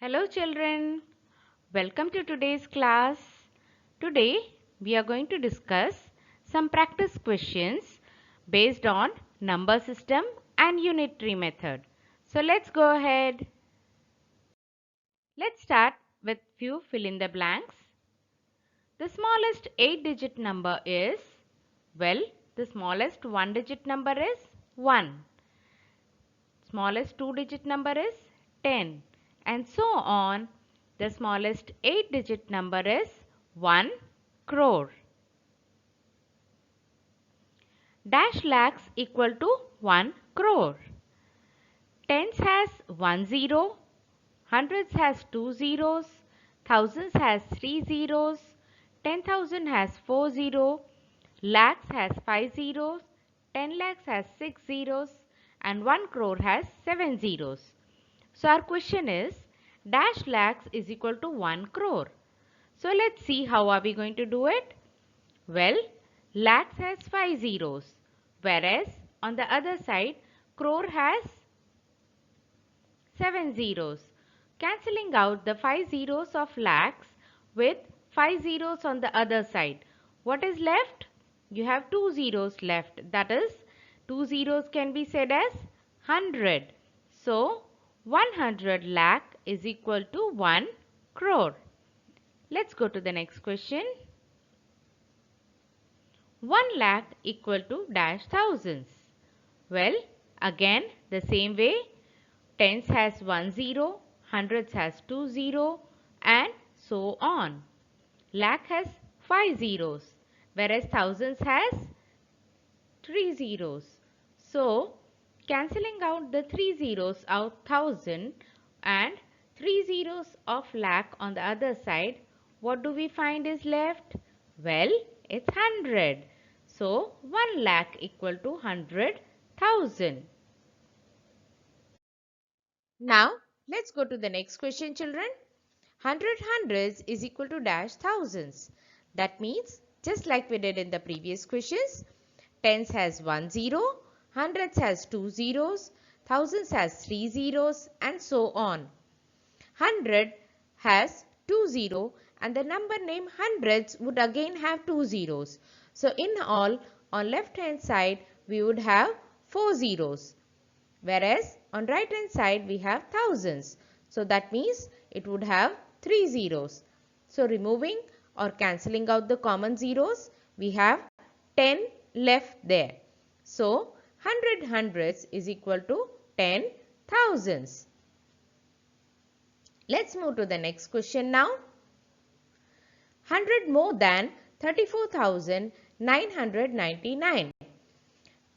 Hello children, welcome to today's class. Today we are going to discuss some practice questions based on number system and unitary method. So let's go ahead. Let's start with few fill in the blanks. The smallest 8-digit number is, well, the smallest 1-digit number is 1. Smallest 2-digit number is 10 and so on. The smallest 8-digit number is 1 crore. Dash lakhs equal to 1 crore. Tens has 1 zero, hundreds has 2 zeros, thousands has 3 zeros, 10,000 has 4 zero, lakhs has 5 zeros, 10 lakhs has 6 zeros and 1 crore has 7 zeros. So our question is dash lakhs is equal to 1 crore. So let's see how are we going to do it. Well, lakhs has 5 zeros, whereas on the other side crore has 7 zeros. Cancelling out the 5 zeros of lakhs with 5 zeros on the other side. What is left? You have 2 zeros left. That is, 2 zeros can be said as 100. So, 100 lakh is equal to 1 crore. Let's go to the next question. 1 lakh equal to dash thousands. Well, again the same way. Tens has 1 zero, hundreds has 2 zero and so on. Lakh has 5 zeros, whereas thousands has 3 zeros. So, cancelling out the 3 zeros of 1000 and 3 zeros of lakh on the other side, what do we find is left? Well, it's 100. So, 1 lakh equal to 100,000. Now, let's go to the next question, children. 100 hundreds is equal to dash thousands. That means, just like we did in the previous questions, tens has 1 zero, hundreds has 2 zeros, thousands has 3 zeros and so on. 100 has 2 zero and the number named hundreds would again have 2 zeros. So, in all, on left hand side, we would have 4 zeros. Whereas on right hand side we have thousands. So that means it would have 3 zeros. So removing or cancelling out the common zeros, we have 10 left there. So 100 hundreds is equal to 10 thousands. Let's move to the next question now. 100 more than 34,999.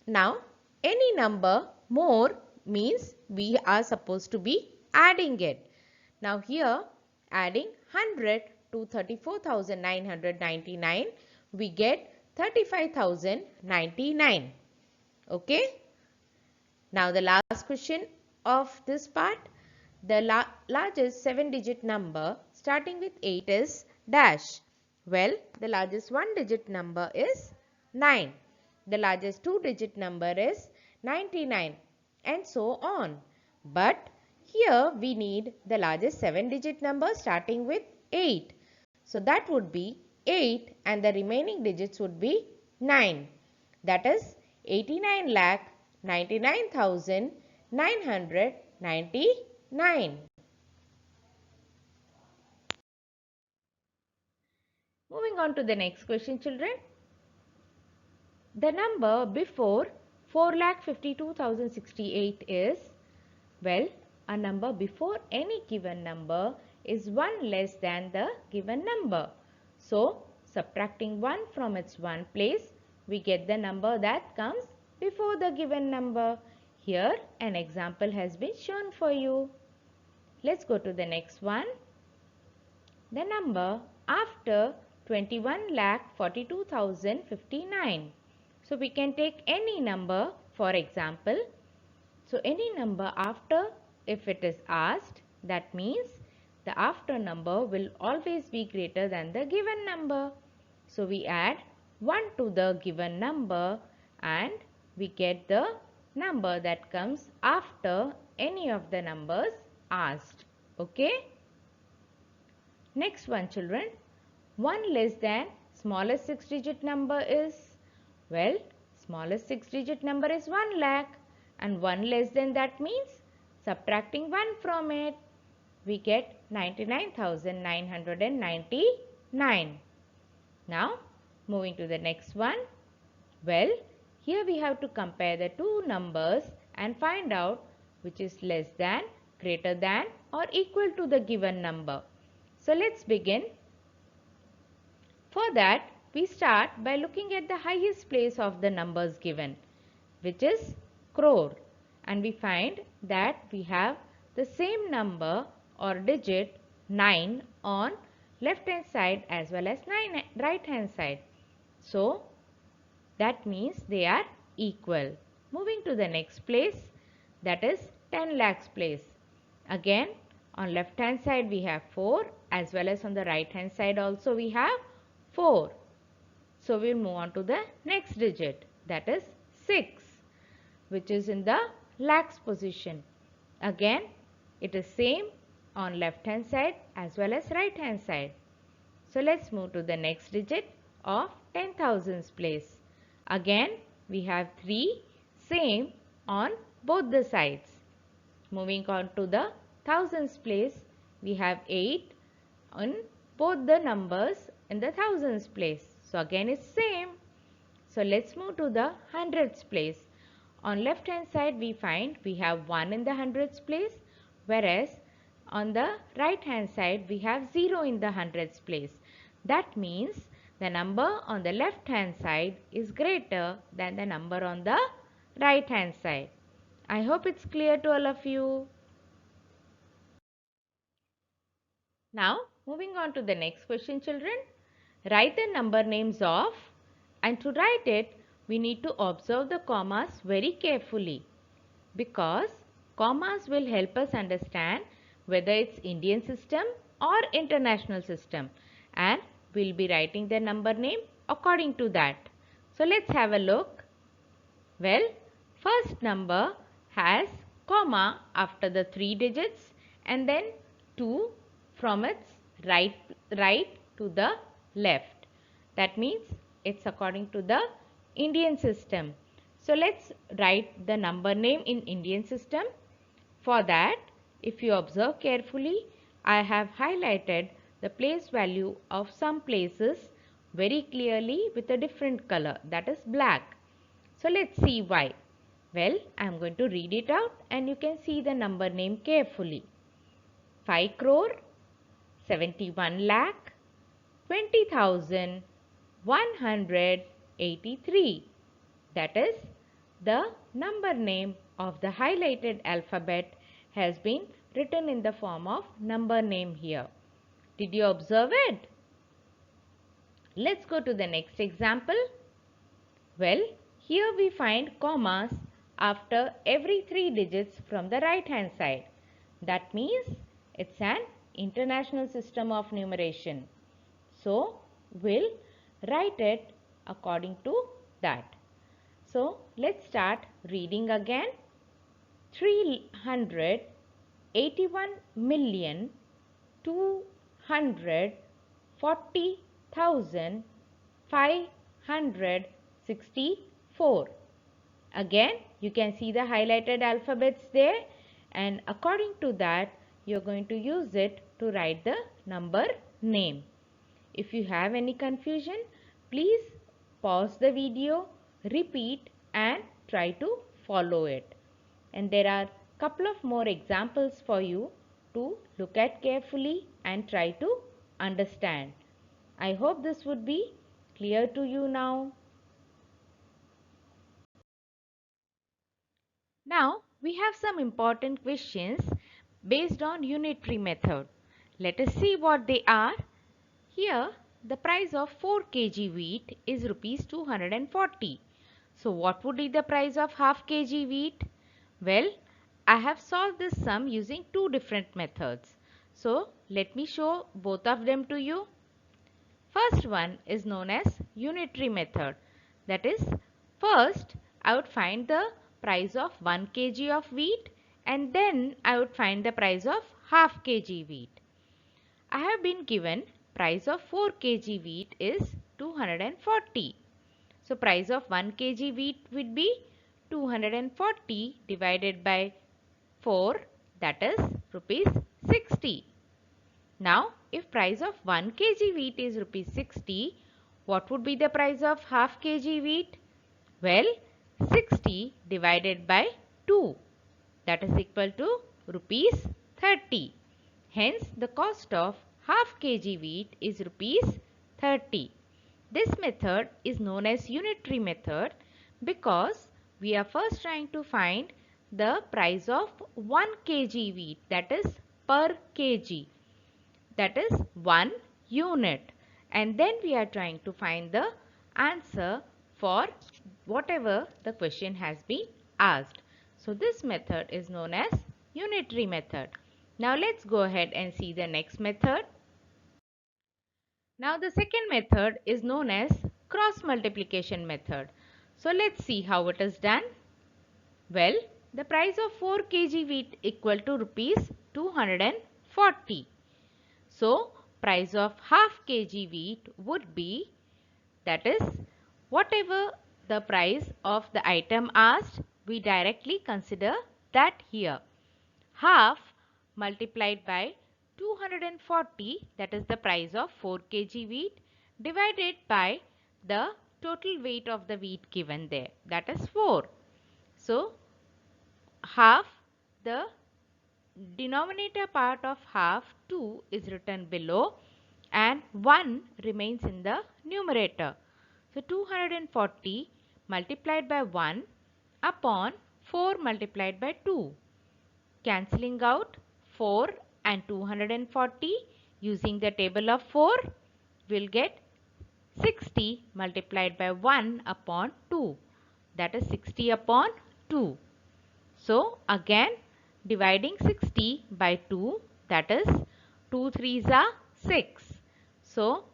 Now any number more means we are supposed to be adding it. Now here adding 100 to 34,999 we get 35,099. Okay. Now the last question of this part. The largest 7-digit number starting with 8 is dash. Well, the largest 1-digit number is 9. The largest 2-digit number is 99 and so on. But here we need the largest 7-digit number starting with 8. So that would be 8 and the remaining digits would be 9. That is 89,99,999. Moving on to the next question, children. The number before 4,52,068 is, well, a number before any given number is 1 less than the given number. So, subtracting 1 from its 1 place, we get the number that comes before the given number. Here, an example has been shown for you. Let's go to the next one. The number after 21,42,059. So we can take any number for example. So any number after, if it is asked, that means the after number will always be greater than the given number. So we add 1 to the given number and we get the number that comes after any of the numbers asked. Okay. Next one children, 1 less than smallest 6-digit number is, well, smallest 6-digit number is 1 lakh and 1 less than that means subtracting 1 from it, we get 99,999. Now moving to the next one, well, here we have to compare the two numbers and find out which is less than, greater than or equal to the given number. So let's begin. For that, we start by looking at the highest place of the numbers given, which is crore, and we find that we have the same number or digit 9 on left hand side as well as 9 right hand side. So that means they are equal. Moving to the next place, that is 10 lakhs place. Again, on left hand side we have 4 as well as on the right hand side also we have 4. So we will move on to the next digit, that is 6, which is in the lakhs position. Again, it is same on left hand side as well as right hand side. So let's move to the next digit of 10,000s place. Again, we have 3 same on both the sides. Moving on to the thousands place, we have 8 on both the numbers in the thousands place. So again it's same. So let's move to the hundreds place. On left hand side we find we have 1 in the hundreds place, whereas on the right hand side we have 0 in the hundreds place. That means the number on the left hand side is greater than the number on the right hand side. I hope it's clear to all of you. Now moving on to the next question children. Write the number names of, and to write it we need to observe the commas very carefully, because commas will help us understand whether it's Indian system or international system, and we'll be writing the number name according to that. So let's have a look. Well, first number has comma after the 3 digits and then 2 from its right to the left. That means it's according to the Indian system. So let's write the number name in Indian system. For that, if you observe carefully, I have highlighted the place value of some places very clearly with a different color, that is black. So let's see why. Well, I am going to read it out and you can see the number name carefully. 5 crore, 71 lakh, 20,183. That is, the number name of the highlighted alphabet has been written in the form of number name here. Did you observe it? Let's go to the next example. Well, here we find commas after every 3 digits from the right hand side. That means it's an international system of numeration. So, we'll write it according to that. So, let's start reading again. 381,240,564. Again, you can see the highlighted alphabets there, and according to that, you're going to use it to write the number name. If you have any confusion, please pause the video, repeat and try to follow it. And there are couple of more examples for you to look at carefully and try to understand. I hope this would be clear to you now. Now we have some important questions based on unitary method. Let us see what they are. Here the price of 4 kg wheat is rupees 240. So what would be the price of half kg wheat? Well, I have solved this sum using two different methods. So let me show both of them to you. First one is known as unitary method. That is, first I would find the price of 1 kg of wheat and then I would find the price of half kg wheat. I have been given price of 4 kg wheat is 240. So price of 1 kg wheat would be 240 divided by 4, that is rupees 60. Now if price of 1 kg wheat is rupees 60, what would be the price of half kg wheat? Well, 60 divided by 2, that is equal to rupees 30. Hence the cost of half kg wheat is rupees 30. This method is known as unitary method because we are first trying to find the price of 1 kg wheat, that is per kg, that is 1 unit, and then we are trying to find the answer for whatever the question has been asked. So this method is known as unitary method. Now let's go ahead and see the next method. Now the second method is known as cross multiplication method. So let's see how it is done. Well, the price of 4 kg wheat equal to rupees 240. So price of half kg wheat would be, that is whatever the price of the item asked, we directly consider that here. Half multiplied by 240, that is the price of 4 kg wheat, divided by the total weight of the wheat given there, that is 4. So half, the denominator part of half 2 is written below and 1 remains in the numerator. So 240 multiplied by 1 upon 4 multiplied by 2. Cancelling out 4 and 240 using the table of 4, we'll get 60 multiplied by 1 upon 2, that is 60 upon 2. So again dividing 60 by 2, that is 2 3s are 6. So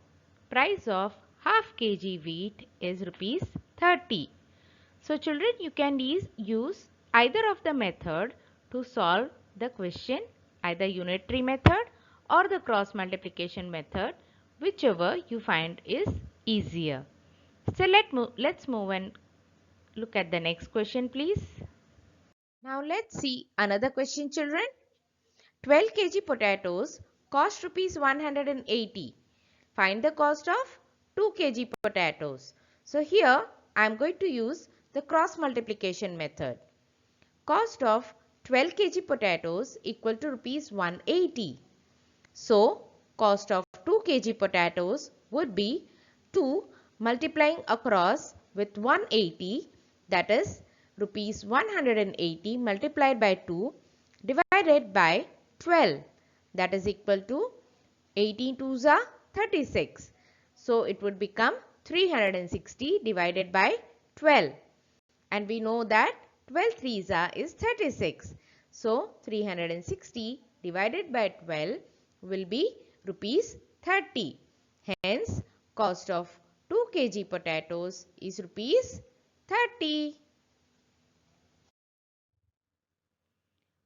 price of half kg wheat is rupees 30. So children, you can use either of the method to solve the question, either unitary method or the cross multiplication method, whichever you find is easier. So let's move and look at the next question, please. Now let's see another question, children. 12 kg potatoes cost rupees 180. Find the cost of 2 kg potatoes. So here I am going to use the cross multiplication method. Cost of 12 kg potatoes equal to rupees 180. So cost of 2 kg potatoes would be 2 multiplying across with 180, that is rupees 180 multiplied by 2 divided by 12, that is equal to 18 2s are 36. So it would become 360 divided by 12, and we know that 12 3s are is 36. So 360 divided by 12 will be rupees 30. Hence cost of 2 kg potatoes is rupees 30.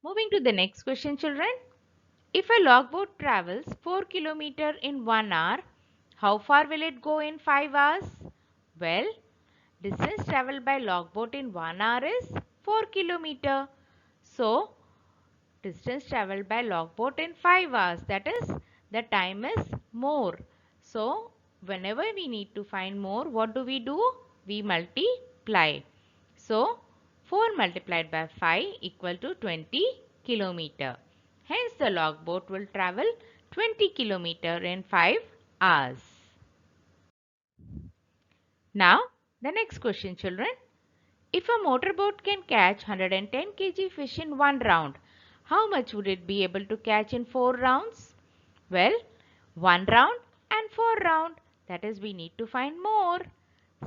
Moving to the next question, children. If a logboat travels 4 km in 1 hour, how far will it go in 5 hours? Well, distance travelled by logboat in 1 hour is 4 km. So, distance travelled by logboat in 5 hours, that is, the time is more. So, whenever we need to find more, what do? We multiply. So, 4 multiplied by 5 equal to 20 km. Hence, the logboat will travel 20 km in 5 hours. Now, the next question, children. If a motorboat can catch 110 kg fish in one round, how much would it be able to catch in 4 rounds? Well, 1 round and 4 round. That is, we need to find more.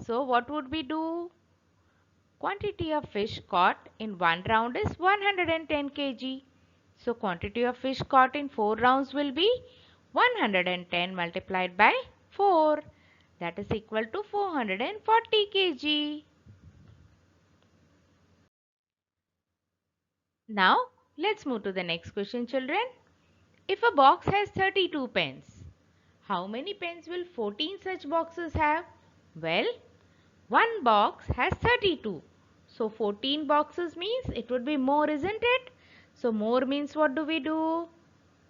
So, what would we do? Quantity of fish caught in 1 round is 110 kg. So, quantity of fish caught in 4 rounds will be 110 multiplied by 4. That is equal to 440 kg. Now, let's move to the next question, children. If a box has 32 pens, how many pens will 14 such boxes have? Well, one box has 32. So 14 boxes means it would be more, isn't it? So more means what do we do?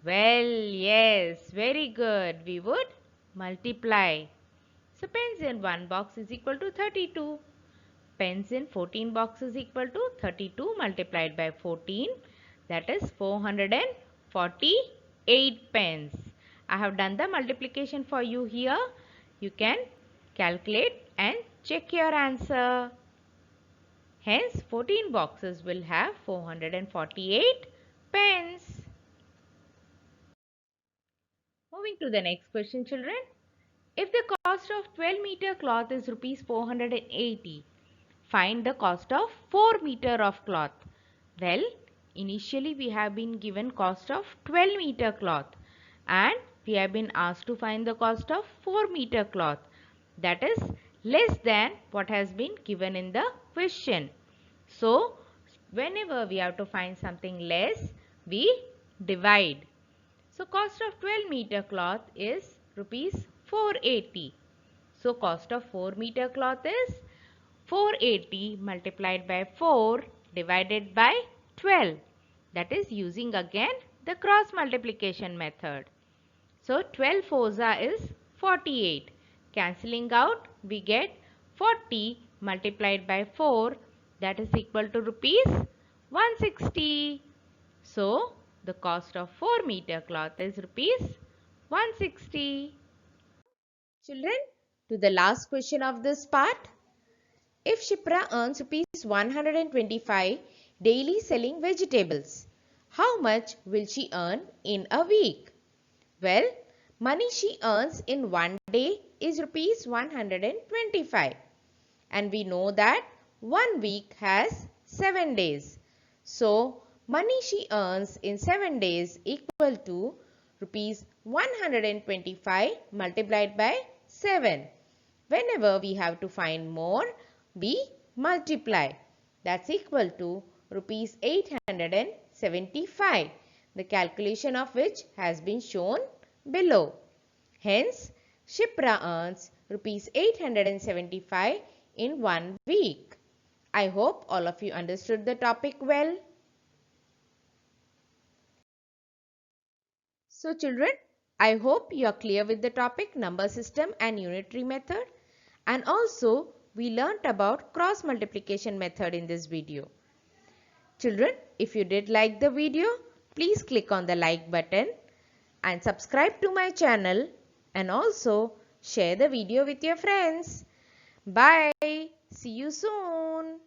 Well, yes, very good. We would multiply. So pens in one box is equal to 32. Pens in 14 boxes equal to 32 multiplied by 14. That is 448 pens. I have done the multiplication for you here. You can calculate and check your answer. Hence, 14 boxes will have 448 pens. Moving to the next question, children. If the cost of 12-meter cloth is rupees 480, find the cost of 4 meter of cloth. Well, initially we have been given cost of 12-meter cloth and we have been asked to find the cost of 4-meter cloth. That is less than what has been given in the question. So, whenever we have to find something less, we divide. So, cost of 12-meter cloth is rupees 480. So, cost of 4-meter cloth is 480 multiplied by 4 divided by 12. That is using again the cross multiplication method. So 12 fours is 48. Cancelling out, we get 40 multiplied by 4, that is equal to rupees 160. So the cost of 4-meter cloth is rupees 160. Children, to the last question of this part. If Shipra earns rupees 125 daily selling vegetables, how much will she earn in a week? Well, money she earns in one day is rupees 125, and we know that 1 week has 7 days. So, money she earns in 7 days equal to rupees 125 multiplied by 7. Whenever we have to find more, we multiply. That's equal to rupees 875. The calculation of which has been shown below. Hence, Shipra earns rupees 875 in 1 week. I hope all of you understood the topic well. So children, I hope you are clear with the topic number system and unitary method, and also we learnt about cross multiplication method in this video. Children, if you did like the video, please click on the like button and subscribe to my channel, and also share the video with your friends. Bye. See you soon.